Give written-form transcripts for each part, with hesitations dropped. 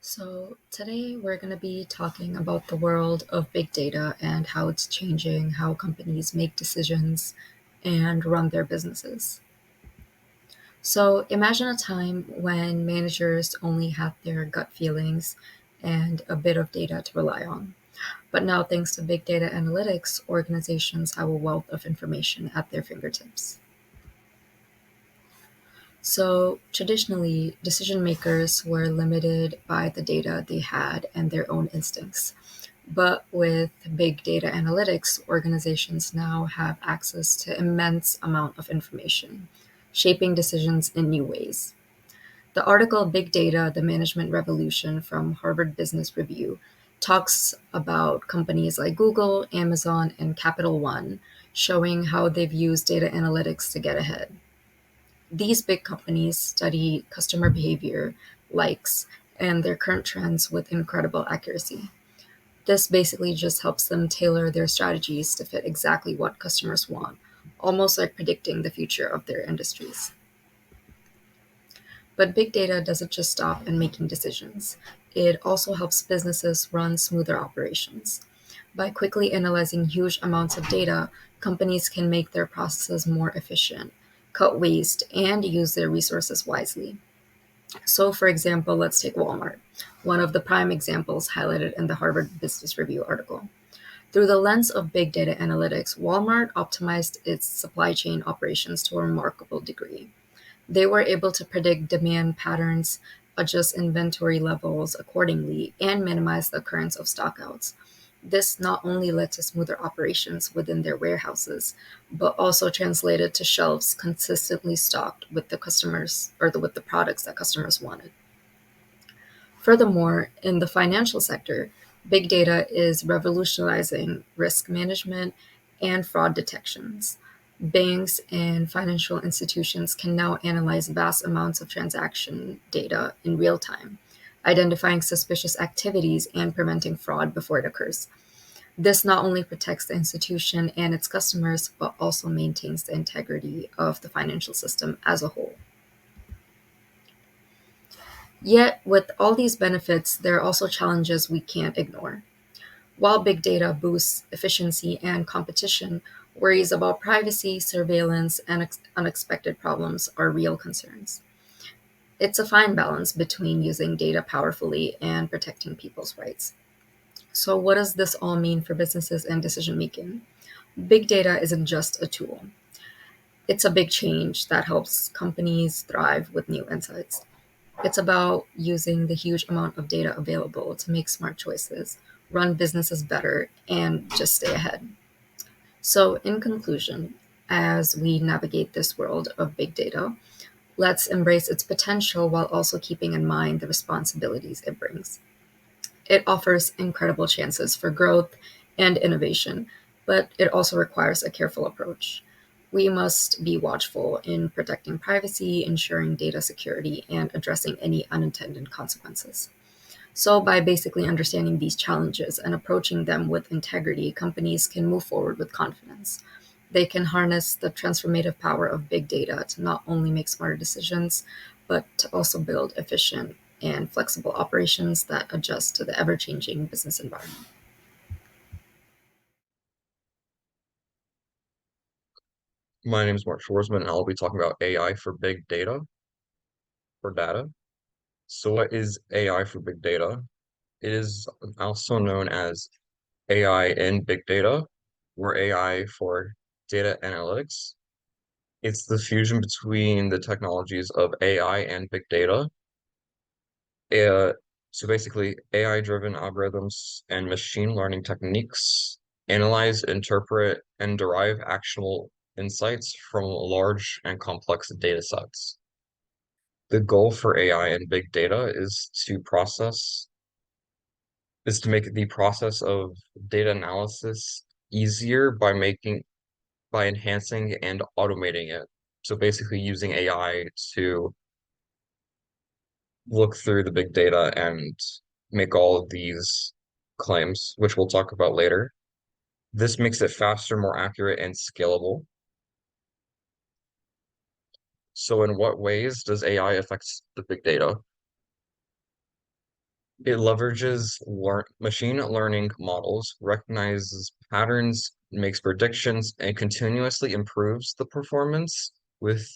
So, today we're going to be talking about the world of big data and how it's changing how companies make decisions and run their businesses. So, imagine a time when managers only had their gut feelings and a bit of data to rely on. But now, thanks to big data analytics, organizations have a wealth of information at their fingertips. So, traditionally, decision makers were limited by the data they had and their own instincts. But with big data analytics, organizations now have access to immense amount of information, shaping decisions in new ways. The article Big Data: The Management Revolution from Harvard Business Review talks about companies like Google, Amazon, and Capital One, showing how they've used data analytics to get ahead. These big companies study customer behavior, likes, and their current trends with incredible accuracy. This basically just helps them tailor their strategies to fit exactly what customers want, almost like predicting the future of their industries. But big data doesn't just stop at making decisions. It also helps businesses run smoother operations. By quickly analyzing huge amounts of data, companies can make their processes more efficient, cut waste, and use their resources wisely. So, for example, let's take Walmart, one of the prime examples highlighted in the Harvard Business Review article. Through the lens of big data analytics, Walmart optimized its supply chain operations to a remarkable degree. They were able to predict demand patterns, adjust inventory levels accordingly, and minimize the occurrence of stockouts. This not only led to smoother operations within their warehouses, but also translated to shelves consistently stocked with with the products that customers wanted. Furthermore, in the financial sector, big data is revolutionizing risk management and fraud detections. Banks and financial institutions can now analyze vast amounts of transaction data in real time, identifying suspicious activities and preventing fraud before it occurs. This not only protects the institution and its customers, but also maintains the integrity of the financial system as a whole. Yet, with all these benefits, there are also challenges we can't ignore. While big data boosts efficiency and competition, worries about privacy, surveillance, and unexpected problems are real concerns. It's a fine balance between using data powerfully and protecting people's rights. So, what does this all mean for businesses and decision making? Big data isn't just a tool, it's a big change that helps companies thrive with new insights. It's about using the huge amount of data available to make smart choices, run businesses better, and just stay ahead. So, in conclusion, as we navigate this world of big data, let's embrace its potential while also keeping in mind the responsibilities it brings. It offers incredible chances for growth and innovation, but it also requires a careful approach. We must be watchful in protecting privacy, ensuring data security, and addressing any unintended consequences. So, by basically understanding these challenges and approaching them with integrity, companies can move forward with confidence. They can harness the transformative power of big data to not only make smarter decisions, but to also build efficient and flexible operations that adjust to the ever changing business environment. My name is Mark Schwarzman, and I'll be talking about AI for big data for data. So, what is AI for big data? It is also known as AI in big data or AI for data analytics. It's the fusion between the technologies of AI and big data. Uh, so, basically, AI-driven algorithms and machine learning techniques analyze, interpret, and derive actionable insights from large and complex data sets. The goal for AI and big data is to make the process of data analysis easier by enhancing and automating it. So basically using AI to look through the big data and make all of these claims, which we'll talk about later. This makes it faster, more accurate, and scalable. So in what ways does AI affect the big data? It leverages machine learning models, recognizes patterns, makes predictions, and continuously improves the performance with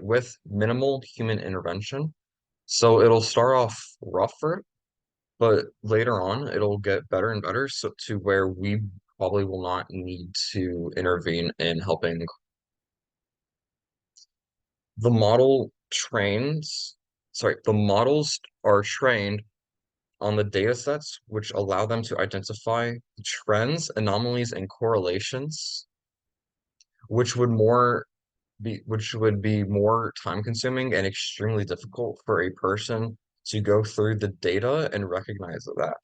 with minimal human intervention. So it'll start off rougher, but later on it'll get better and better, so to where we probably will not need to intervene in helping. The model trains, the models are trained on the data sets, which allow them to identify trends, anomalies, and correlations, which which would be more time consuming and extremely difficult for a person to go through the data and recognize that.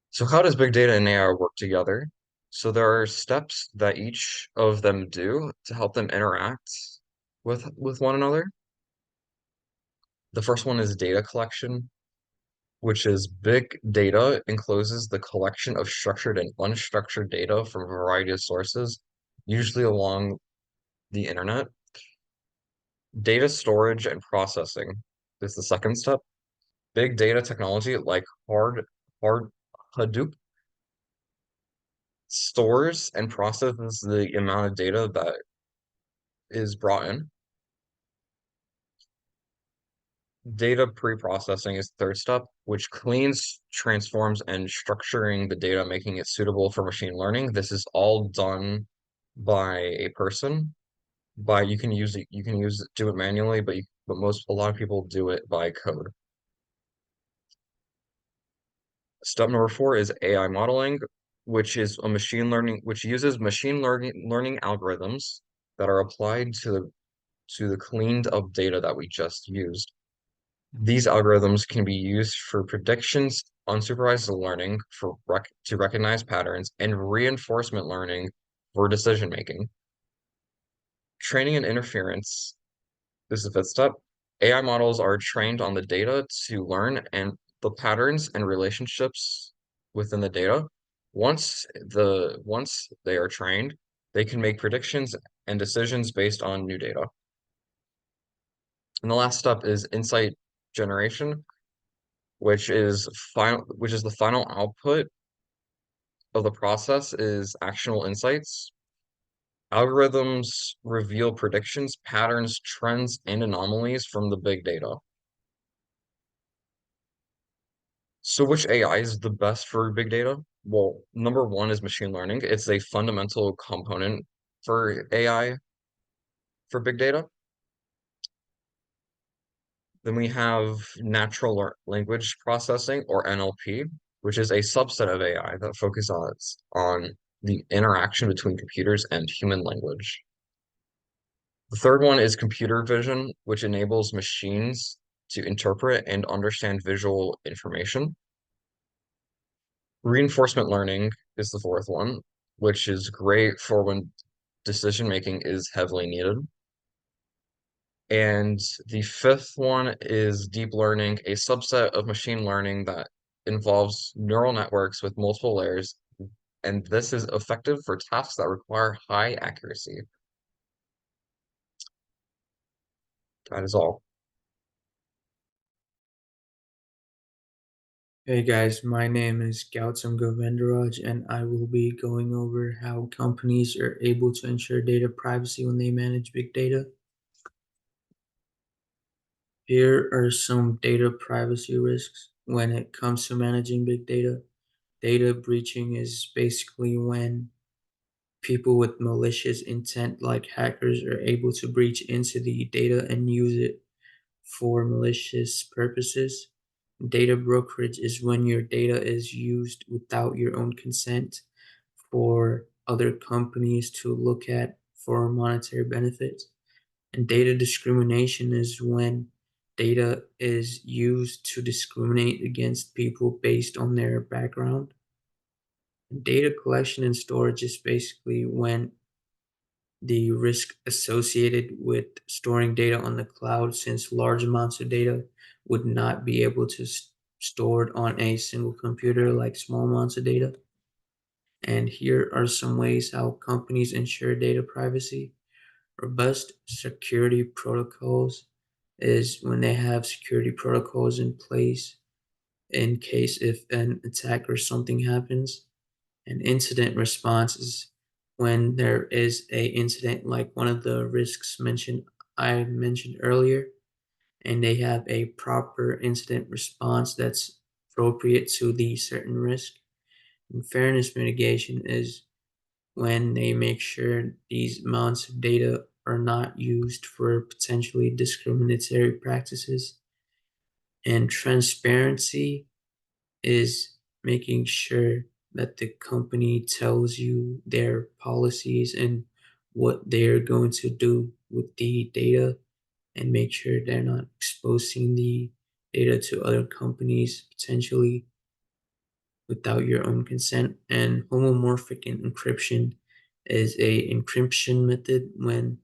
So how does big data and AI work together? So there are steps that each of them do to help them interact with one another. The first one is data collection, which is big data encloses the collection of structured and unstructured data from a variety of sources, usually along the internet. Data storage and processing is the second step. Big data technology like hard Hadoop stores and processes the amount of data that is brought in. Data pre-processing is the third step, which cleans, transforms, and structuring the data, making it suitable for machine learning. This is all done by a person. By you can do it manually, but a lot of people do it by code. Step number four is AI modeling, which uses machine learning algorithms that are applied to the cleaned up data that we just used. These algorithms can be used for predictions, unsupervised learning to recognize patterns, and reinforcement learning for decision making. Training and interference. This is the fifth step. AI models are trained on the data to learn and the patterns and relationships within the data. Once they are trained, they can make predictions and decisions based on new data. And the last step is insight generation, which is the final output of the process is actionable insights. Algorithms reveal predictions, patterns, trends, and anomalies from the big data. So which AI is the best for big data? Well, number one is machine learning. It's a fundamental component for AI for big data. Then we have natural language processing or NLP, which is a subset of AI that focuses on the interaction between computers and human language. The third one is computer vision, which enables machines to interpret and understand visual information. Reinforcement learning is the fourth one, which is great for when decision making is heavily needed. And the fifth one is deep learning, a subset of machine learning that involves neural networks with multiple layers. And this is effective for tasks that require high accuracy. That is all. Hey guys, my name is Gautam Govindaraj, and I will be going over how companies are able to ensure data privacy when they manage big data. Here are some data privacy risks when it comes to managing big data. Data breaching is basically when people with malicious intent, like hackers, are able to breach into the data and use it for malicious purposes. Data brokerage is when your data is used without your own consent for other companies to look at for monetary benefits. And data discrimination is when data is used to discriminate against people based on their background. Data collection and storage is basically when the risk associated with storing data on the cloud, since large amounts of data would not be able to stored on a single computer like small amounts of data. And here are some ways how companies ensure data privacy. Robust security protocols is when they have security protocols in place in case if an attack or something happens. An incident response is when there is a incident like one of the risks I mentioned earlier, and they have a proper incident response that's appropriate to the certain risk. And fairness mitigation is when they make sure these amounts of data are not used for potentially discriminatory practices. And transparency is making sure that the company tells you their policies and what they're going to do with the data, and make sure they're not exposing the data to other companies potentially without your own consent. And homomorphic encryption is a encryption method when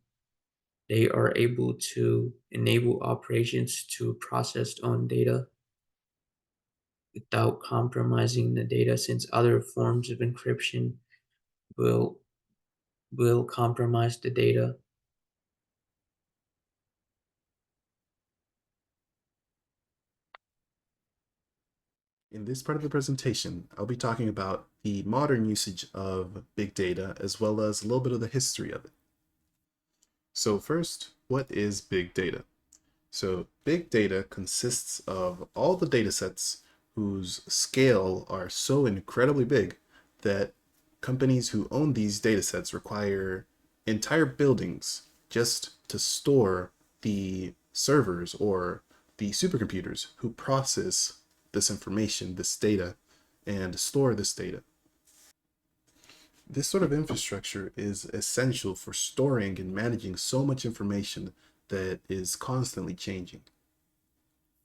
they are able to enable operations to process on data without compromising the data, since other forms of encryption will will compromise the data. In this part of the presentation, I'll be talking about the modern usage of big data as well as a little bit of the history of it. So first, what is big data? So big data consists of all the data sets whose scale are so incredibly big that companies who own these data sets require entire buildings just to store the servers or the supercomputers who process this information, this data, and store this data. This sort of infrastructure is essential for storing and managing so much information that is constantly changing.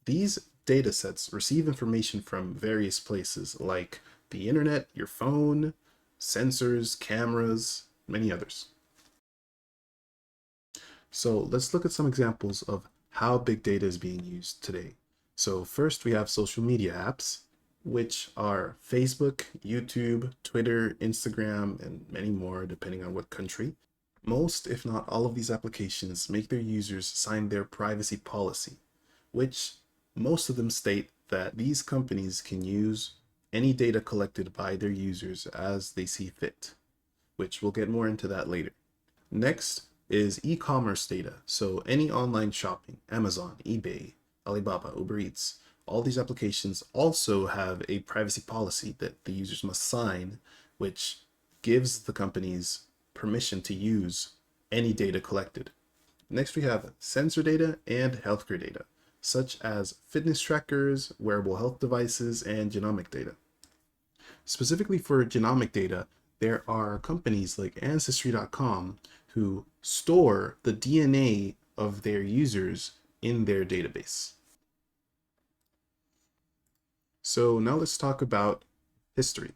These data sets receive information from various places like the internet, your phone, sensors, cameras, many others. So let's look at some examples of how big data is being used today. So first we have social media apps, which are Facebook, YouTube, Twitter, Instagram, and many more depending on what country. Most, if not all of these applications make their users sign their privacy policy, which most of them state that these companies can use any data collected by their users as they see fit, which we'll get more into that later. Next is e-commerce data. So any online shopping, Amazon, eBay, Alibaba, Uber Eats, all these applications also have a privacy policy that the users must sign, which gives the companies permission to use any data collected. Next, we have sensor data and healthcare data, such as fitness trackers, wearable health devices, and genomic data. Specifically for genomic data, there are companies like Ancestry.com who store the DNA of their users in their database. So now let's talk about history.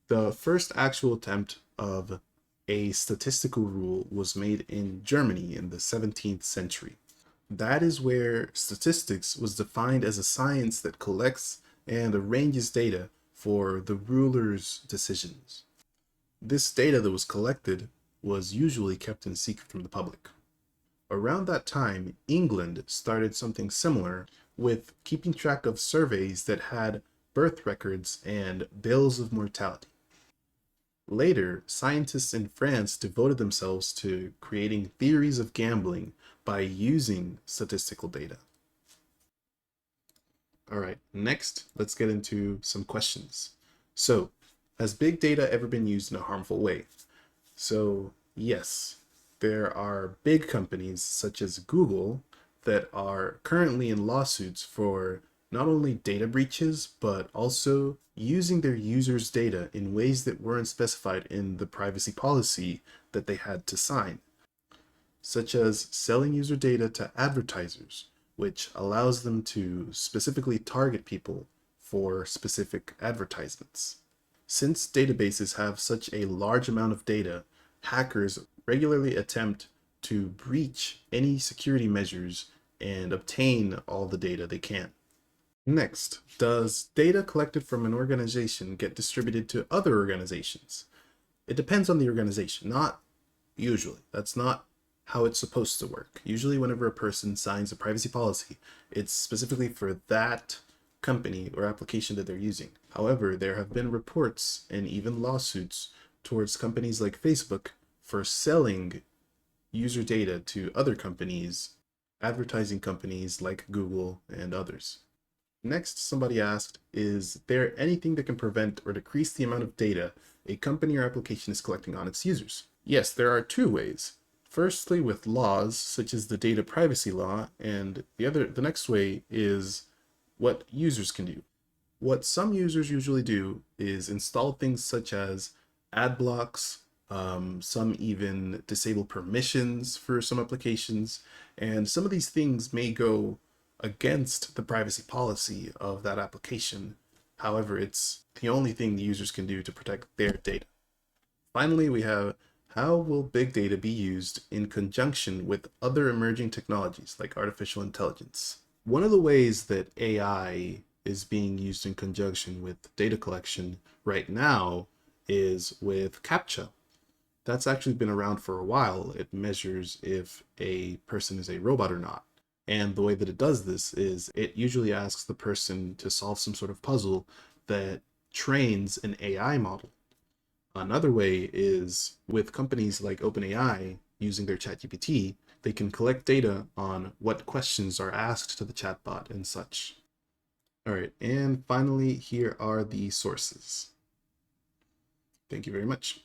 The first actual attempt of a statistical rule was made in Germany in the 17th century. That is where statistics was defined as a science that collects and arranges data for the ruler's decisions. This data that was collected was usually kept in secret from the public. Around that time, England started something similar with keeping track of surveys that had birth records and bills of mortality. Later, scientists in France devoted themselves to creating theories of gambling by using statistical data. All right, next, let's get into some questions. So, has big data ever been used in a harmful way? So, yes, there are big companies such as Google that are currently in lawsuits for not only data breaches, but also using their users' data in ways that weren't specified in the privacy policy that they had to sign, such as selling user data to advertisers, which allows them to specifically target people for specific advertisements. Since databases have such a large amount of data, hackers regularly attempt to breach any security measures and obtain all the data they can. Next, does data collected from an organization get distributed to other organizations? It depends on the organization, not usually. That's not how it's supposed to work. Usually whenever a person signs a privacy policy, it's specifically for that company or application that they're using. However, there have been reports and even lawsuits towards companies like Facebook for selling user data to other companies, advertising companies like Google and others. Next, somebody asked, is there anything that can prevent or decrease the amount of data a company or application is collecting on its users? Yes, there are two ways. Firstly, with laws such as the data privacy law, and the next way is what users can do. What some users usually do is install things such as ad blocks, some even disable permissions for some applications, and some of these things may go against the privacy policy of that application. However, it's the only thing the users can do to protect their data. Finally, we have, how will big data be used in conjunction with other emerging technologies like artificial intelligence? One of the ways that AI is being used in conjunction with data collection right now is with CAPTCHA. That's actually been around for a while. It measures if a person is a robot or not. And the way that it does this is it usually asks the person to solve some sort of puzzle that trains an AI model. Another way is with companies like OpenAI using their ChatGPT, they can collect data on what questions are asked to the chatbot and such. All right, and finally, here are the sources. Thank you very much.